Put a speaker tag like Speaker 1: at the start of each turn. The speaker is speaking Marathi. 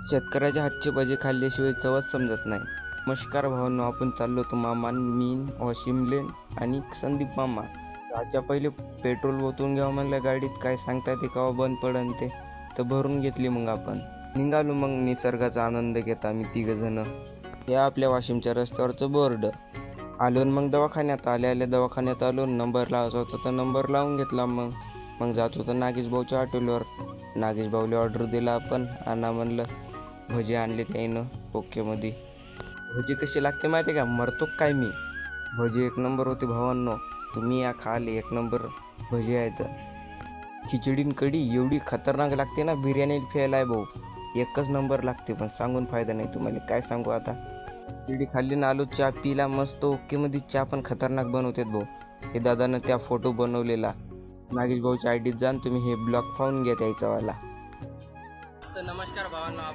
Speaker 1: शेतकऱ्याच्या हातचे भजे खाल्ल्याशिवाय चवच समजत नाही. नमस्कार भावांनो, आपण चाललो होतो मामा, मी, वाशिमले आणि संदीप मामा. जायच्या पहिले पेट्रोल ओतून घ्यावं म्हणलं गाडीत. काय सांगता ते केव्हा बंद पडन ते, तर भरून घेतली. मग आपण निघालो. मग निसर्गाचा आनंद घेत आम्ही तिघजणं. या आपल्या वाशिमच्या रस्त्यावरचं बोर्ड आलो. मग दवाखान्यात आल्या दवाखान्यात आलो. नंबर लावायचा होता तर नंबर लावून घेतला. मग जात होतं नागेश भाऊच्या हॉटेलवर. नागेश भाऊला ऑर्डर दिला आपण. आणा म्हणलं. भजी आणले त्यानं ओकेमध्ये. भजी कशी लागते माहिती का, मरतो काय मी. भजी एक नंबर होते भावांनो, तुम्ही या खाले. एक नंबर भजी आहेत. खिचडीन कढी एवढी खतरनाक लागते ना, बिर्याणी फेल आहे भाऊ. एकच नंबर लागते, पण सांगून फायदा नाही तुम्हाला. काय सांगू आता. खिचडी खाल्ली ना, आलो चहा पिला मस्त ओकेमध्ये. चहा पण खतरनाक बनवतात भाऊ. हे दादानं त्या फोटो बनवलेला. नागेश भाऊच्या आयडीत जाण तुम्ही, हे ब्लॉग पाहून घ्या त्याचा वाला.
Speaker 2: तर नमस्कार भावांनो.